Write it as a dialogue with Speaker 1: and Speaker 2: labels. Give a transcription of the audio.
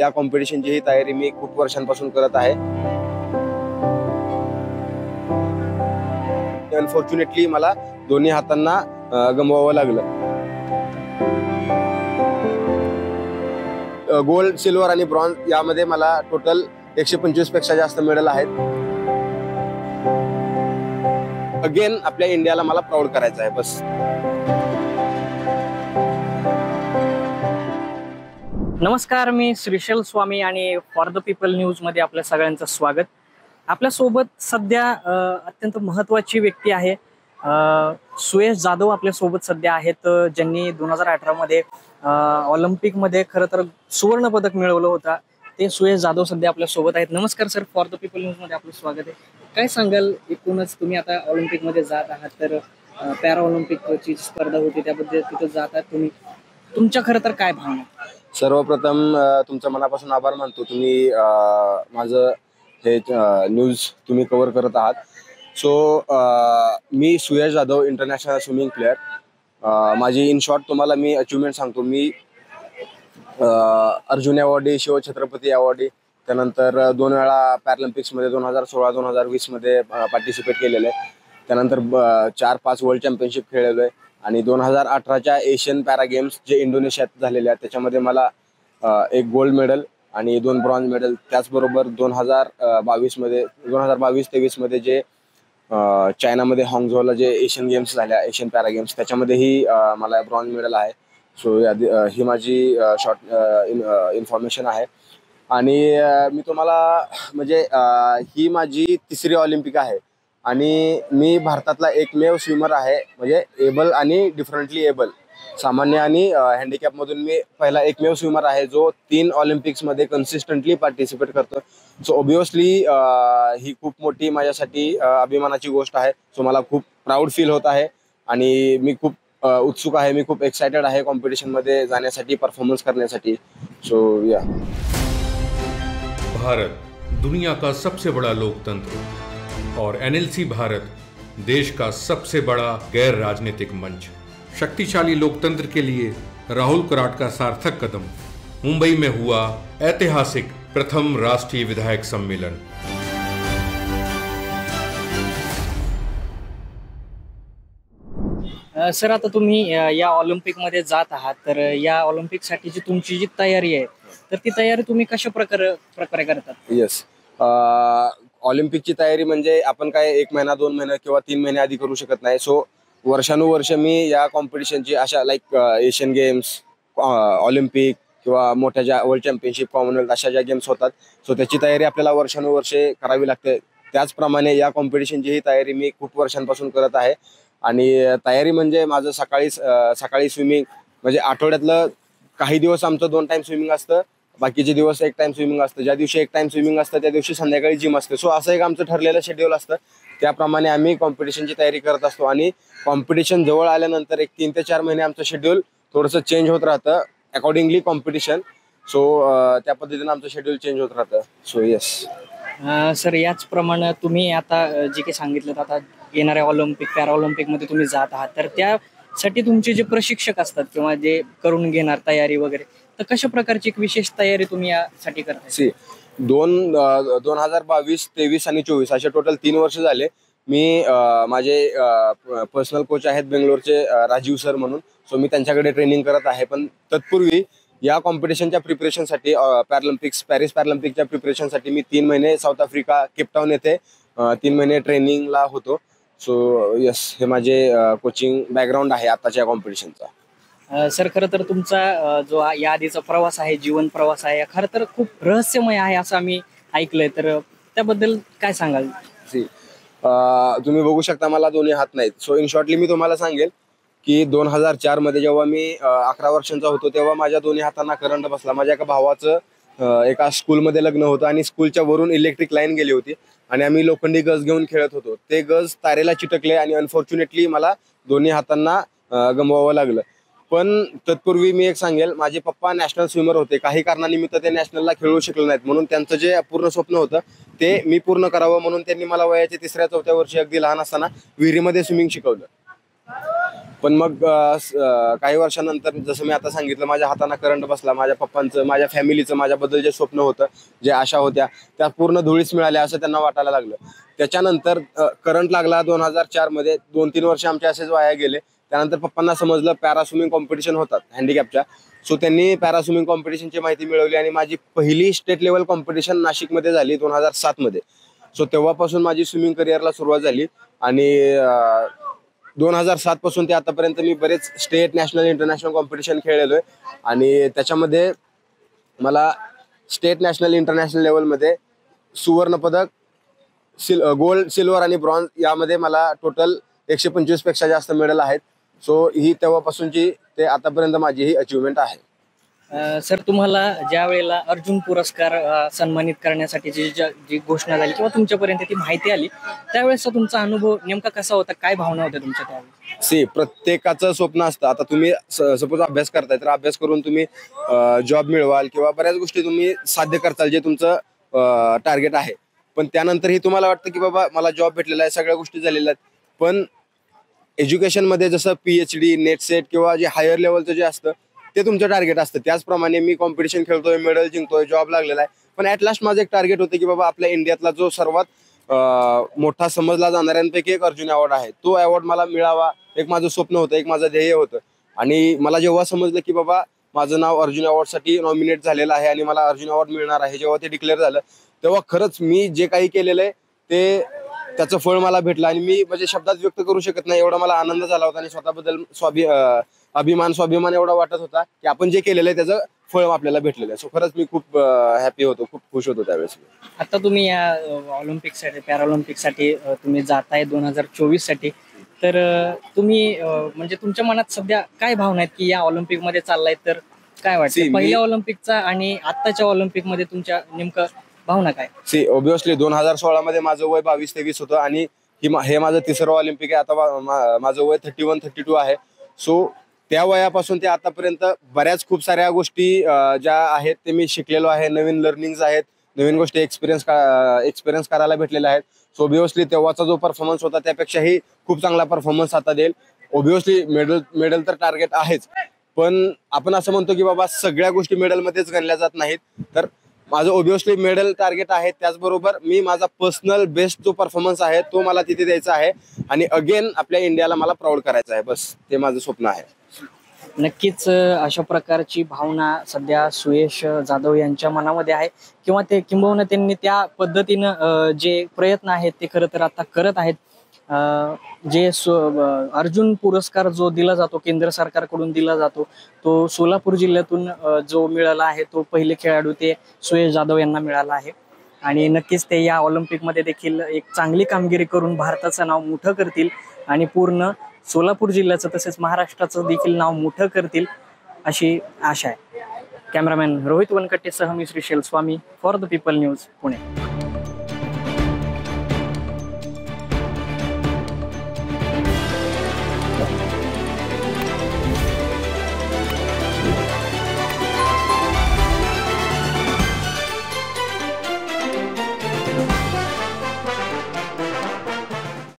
Speaker 1: या कॉम्पिटिशनची ही तयारी मी खूप वर्षांपासून करत आहे. अनफॉर्च्युनेटली मला दोन्ही हातांना गमवावं लागलं. गोल्ड, सिल्वर आणि ब्रॉन्झ यामध्ये मला टोटल 125 पेक्षा जास्त मेडल आहेत. अगेन आपल्या इंडियाला मला प्राऊड करायचं आहे बस.
Speaker 2: नमस्कार, मी श्रीशैल स्वामी आणि फॉर द पीपल न्यूज मध्ये आपल्या सगळ्यांचं स्वागत. आपल्या सोबत सध्या अत्यंत महत्त्वाची व्यक्ती आहे. सुयश जाधव आपल्या सोबत सध्या आहेत, ज्यांनी 2018 मध्ये ऑलिम्पिक मध्ये खरं तर सुवर्ण पदक मिळवलं होतं. ते सुयश जाधव सध्या आपल्या सोबत आहेत. नमस्कार sir, for the People news मध्ये आपलं स्वागत आहे. काय सांगाल, एकूणच तुम्ही आता ऑलिम्पिक मध्ये जात आहात, तर पॅरा ऑलिम्पिकची स्पर्धा होती त्याबद्दल तिथं जात आहात तुम्ही, तुमच्या खरं तर काय भावना?
Speaker 1: सर्वप्रथम तुमच्या मनापासून आभार मानतो. तुम्ही माझं हे न्यूज तुम्ही कव्हर करत आहात. सो मी Suyash Jadhav, international swimming player. माझी इन शॉर्ट तुम्हाला मी अचिव्हमेंट सांगतो. मी अर्जुन अवॉर्डी, शिवछत्रपती अवॉर्डी, त्यानंतर 2 वेळा पॅरालिम्पिक्समध्ये 2016, 2020 मध्ये पार्टिसिपेट केलेलं आहे. त्यानंतर 4-5 वर्ल्ड चॅम्पियनशिप खेळलेलो आहे. आणि 2018च्या एशियन पॅरा गेम्स जे इंडोनेशियात झालेले आहेत त्याच्यामध्ये मला 1 गोल्ड मेडल आणि 2 ब्रॉन्झ मेडल. त्याचबरोबर 2022-23 मध्ये जे चायनामध्ये हॉंगझोला जे एशियन गेम्स झाल्या, एशियन पॅरा गेम्स, त्याच्यामध्येही मला ब्रॉन्झ मेडल आहे. सो ही माझी शॉर्ट इन्फॉर्मेशन आहे. आणि मी तुम्हाला म्हणजे ही माझी 3री ऑलिम्पिक आहे आणि मी भारतातला एकमेव स्विमर आहे, म्हणजे एबल आणि डिफरंटली एबल, सामान्य आणि हँडिकॅपमधून मी पहिला एकमेव स्विमर आहे जो 3 ऑलिम्पिक्समध्ये कन्सिस्टंटली पार्टिसिपेट करतो. सो ऑब्वियसली ही खूप मोठी माझ्यासाठी अभिमानाची गोष्ट आहे. सो मला खूप प्राऊड फील होत आहे आणि मी खूप उत्सुक आहे, मी खूप एक्साइटेड आहे कॉम्पिटिशनमध्ये जाण्यासाठी, परफॉर्मन्स करण्यासाठी. सो या.
Speaker 3: भारत दुनिया का सबसे बड़ा लोकतंत्र और एनएलसी भारत देश का सबसे बड़ा गैर राजनीतिक मंच. शक्तिशाली लोकतंत्र के लिए राहुल कराट का सार्थक कदम. मुंबई में हुआ ऐतिहासिक प्रथम राष्ट्रीय विधायक सम्मेलन.
Speaker 2: सर, आता तुम्ही या ऑलिम्पिक मध्ये जात आहात, तर या ऑलिम्पिक साठीची तुमची जी तयारी आहे, तर ती तयारी तुम्ही कशा प्रकारे करतात?
Speaker 1: येस, ऑलिम्पिकची तयारी म्हणजे आपण काय 1 महिना, 2 महिने किंवा 3 महिने आधी करू शकत नाही. सो वर्षानुवर्ष मी या कॉम्पिटिशनची अशा लाईक एशियन गेम्स, ऑलिम्पिक किंवा मोठ्या ज्या वर्ल्ड चॅम्पियनशिप, कॉमनवेल्थ अशा ज्या गेम्स होतात, सो त्याची तयारी आपल्याला वर्षानुवर्षे करावी लागते. त्याचप्रमाणे या कॉम्पिटिशनची ही तयारी मी खूप वर्षांपासून करत आहे. आणि तयारी म्हणजे माझं सकाळी स्विमिंग, म्हणजे आठवड्यातलं काही दिवस आमचं 2 टाइम स्विमिंग असतं, बाकीचे दिवस 1 टाइम स्विमिंग असतं. ज्या दिवशी 1 टाइम स्विमिंग असतं त्या दिवशी संध्याकाळी जिम असते. सो असं एक आमचं ठरलेलं शेड्यूल असतं. त्याप्रमाणे आम्ही कॉम्पिटिशनची तयारी करत असतो आणि कॉम्पिटिशन जवळ आल्यानंतर 1 3 ते 4 महिने आमचं शेड्यूल थोडंसं चेंज होत राहतं अकॉर्डिंगली कॉम्पिटिशन. सो त्या पद्धतीनं आमचं शेड्यूल चेंज होत राहतं. सो येस
Speaker 2: सर, याचप्रमाणे तुम्ही आता जे काही सांगितलं, आता येणाऱ्या ऑलिम्पिक, पॅरा ऑलिम्पिक मध्ये तुम्ही जात आहात, तर त्यासाठी तुमचे जे प्रशिक्षक असतात किंवा जे करून घेणार तयारी वगैरे, तर कशा प्रकारची एक विशेष तयारी तुम्ही यासाठी करता?
Speaker 1: 2022, 23 आणि 24 असे टोटल 3 वर्ष झाले. मी माझे पर्सनल कोच आहेत बेंगलोरचे, राजीव सर म्हणून. सो मी त्यांच्याकडे ट्रेनिंग करत आहे. पण तत्पूर्वी या कॉम्पिटिशनच्या प्रिपरेशनसाठी, पॅरिस पॅरालिम्पिकच्या प्रिपरेशनसाठी मी 3 महिने साऊथ आफ्रिका, केपटाऊन येथे 3 महिने ट्रेनिंगला होतो. सो यस, हे माझे कोचिंग बॅकग्राऊंड आहे आताच्या कॉम्पिटिशनचा.
Speaker 2: सर, खरं तर तुमचा जो या आधीचा प्रवास आहे, जीवन प्रवास आहे, खरं तर खूप रहस्यमय आहे असं आम्ही ऐकलंय, तर त्याबद्दल काय सांगाल?
Speaker 1: तुम्ही बघू शकता मला दोन्ही हात नाहीत. सो इन शॉर्टली मी तुम्हाला सांगेल की 2004 मध्ये जेव्हा मी 11 वर्षांचा होतो तेव्हा माझ्या दोन्ही हातांना करंट बसला. माझ्या एका भावाचं एका स्कूलमध्ये लग्न होतं आणि स्कूलच्या वरून इलेक्ट्रिक लाईन गेली होती आणि आम्ही लोखंडी गज घेऊन खेळत होतो. ते गज तारेला चिटकले आणि अनफॉर्च्युनेटली मला दोन्ही हातांना गमवावं लागलं. पण तत्पूर्वी मी एक सांगेल, माझे पप्पा नॅशनल स्विमर होते. काही कारणानिमित्त ते नॅशनलला खेळू शकले नाहीत, म्हणून त्यांचं जे पूर्ण स्वप्न होतं ते मी पूर्ण करावं म्हणून त्यांनी मला वयाच्या 3ऱ्या 4थ्या वर्षी अगदी लहान असताना विहिरीमध्ये स्विमिंग शिकवलं. पण मग काही वर्षानंतर जसं मी आता सांगितलं, माझ्या हाताना करंट बसला. माझ्या पप्पांचं, माझ्या फॅमिलीचं, माझ्याबद्दल जे स्वप्न होतं, जे आशा होत्या, त्या पूर्ण धुळीस मिळाल्या असं त्यांना वाटायला लागलं. त्याच्यानंतर करंट लागला 2004 मध्ये. 2-3 वर्ष आमचे असेच वाया गेले. त्यानंतर पप्पांना समजलं पॅरा स्विमिंग कॉम्पिटिशन होतात हँडिकॅपच्या. सो त्यांनी पॅरा स्विमिंग कॉम्पिटिशनची माहिती मिळवली आणि माझी पहिली स्टेट लेवल कॉम्पिटिशन नाशिकमध्ये झाली 2007 मध्ये. सो तेव्हापासून माझी स्विमिंग करिअरला सुरुवात झाली आणि 2007 पासून ते आतापर्यंत मी बरेच स्टेट, नॅशनल, इंटरनॅशनल कॉम्पिटिशन खेळलेलो आहे आणि त्याच्यामध्ये मला स्टेट, नॅशनल, इंटरनॅशनल लेवलमध्ये सुवर्णपदक, गोल्ड, सिल्वर आणि ब्रॉन्झ यामध्ये मला टोटल 125 पेक्षा जास्त मेडल आहेत. सो ही तेव्हापासूनची ते आतापर्यंत माझी ही अचिव्हमेंट आहे.
Speaker 2: सर, तुम्हाला ज्या वेळेला अर्जुन पुरस्कार सन्मानित करण्यासाठी जी घोषणा झाली किंवा तुमच्यापर्यंत ती माहिती आली, त्यावेळेसचा तुमचा अनुभव नेमका कसा होता? काय भावना होत्या तुमच्या त्यावेळेस?
Speaker 1: प्रत्येकाचं स्वप्न असतं. आता तुम्ही सपोज अभ्यास करताय, तर अभ्यास करून तुम्ही जॉब मिळवाल किंवा बऱ्याच गोष्टी तुम्ही साध्य करताल जे तुमचं टार्गेट आहे. पण त्यानंतरही तुम्हाला वाटतं की बाबा मला जॉब भेटलेला आहे, सगळ्या गोष्टी झालेल्या आहेत. पण एज्युकेशनमध्ये जसं PhD, नेट सेट किंवा जे हायर लेवलचं जे असतं ते तुमचं टार्गेट असतं. त्याचप्रमाणे मी कॉम्पिटिशन खेळतोय, मेडल जिंकतोय, जॉब लागलेला आहे. पण ॲट लास्ट माझं एक टार्गेट होतं की बाबा आपल्या इंडियातला जो सर्वात मोठा समजला जाणाऱ्यांपैकी एक अर्जुन अवॉर्ड आहे, तो अवॉर्ड मला मिळावा. एक माझं स्वप्न होतं, एक माझं ध्येय होतं. आणि मला जेव्हा समजलं की बाबा माझं नाव अर्जुन अवॉर्डसाठी नॉमिनेट झालेलं आहे आणि मला अर्जुन अवॉर्ड मिळणार आहे, जेव्हा ते डिक्लेअर झालं, तेव्हा खरंच मी जे काही केलेलं आहे ते त्याचं फळ मला भेटलं आणि मी म्हणजे शब्दात व्यक्त करू शकत नाही, एवढा मला आनंद झाला होता आणि स्वतःबद्दल स्वाभिमान एवढा वाटत होता की आपण जे केलेलं आहे त्याचं फळ आपल्याला भेटलेलं आहे. सो खरंच मी खूप हॅपी होतो, खूप खुश होतो त्यावेळेस.
Speaker 2: आता तुम्ही या ऑलिम्पिकसाठी, पॅराऑलिम्पिकसाठी तुम्ही जाताय 2024 साठी, तर तुम्ही म्हणजे तुमच्या मनात सध्या काय भावना आहेत की या ऑलिम्पिकमध्ये चाललाय, तर काय वाटतं पहिल्या ऑलिम्पिकचा आणि आत्ताच्या ऑलिम्पिकमध्ये तुमच्या नेमकं भावना काय?
Speaker 1: ऑब्व्हियसली 2016 मध्ये माझं वय 22-23 होतं आणि हे माझं तिसरं ऑलिम्पिक आहे. आता माझं वय 31-32 आहे. सो त्या वयापासून ते आतापर्यंत बऱ्याच खूप साऱ्या गोष्टी ज्या आहेत ते मी शिकलेलो आहे. नवीन लर्निंग्स आहेत, नवीन गोष्टी एक्सपिरियन्स करायला भेटलेल्या आहेत. सो ऑब्व्हियसली तेव्हाचा जो परफॉर्मन्स होता त्यापेक्षाही खूप चांगला परफॉर्मन्स आता देईल. ऑब्व्हियसली मेडल तर टार्गेट आहेच, पण आपण असं म्हणतो की बाबा सगळ्या गोष्टी मेडलमध्येच गणल्या जात नाहीत. तर माझं ऑब्व्हियसली मेडल टार्गेट आहे, त्याचबरोबर मी माझा पर्सनल बेस्ट जो परफॉर्मन्स आहे तो मला तिथे द्यायचा आहे आणि अगेन आपल्या इंडियाला मला प्राऊड करायचं आहे. बस ते माझं स्वप्न आहे.
Speaker 2: नक्कीच अशा प्रकारची भावना सध्या सुयश जाधव यांच्या मनामध्ये आहे किंवा ते किंबहुना त्यांनी त्या पद्धतीनं जे प्रयत्न आहेत ते खरं तर आता करत आहेत. जे अर्जुन पुरस्कार जो दिला जातो, केंद्र सरकारकडून दिला जातो, तो सोलापूर जिल्ह्यातून जो मिळाला आहे तो पहिले खेळाडू ते सुयश जाधव यांना मिळाला आहे. आणि नक्कीच ते या ऑलिम्पिकमध्ये देखील एक चांगली कामगिरी करून भारताचं नाव मोठं करतील आणि पूर्ण सोलापूर जिल्ह्याचं तसेच महाराष्ट्राचं देखील नाव मोठं करतील अशी आशा आहे. कॅमेरामॅन रोहित वनकट्टेसह मी Shrishail Swami, for the People News, Pune.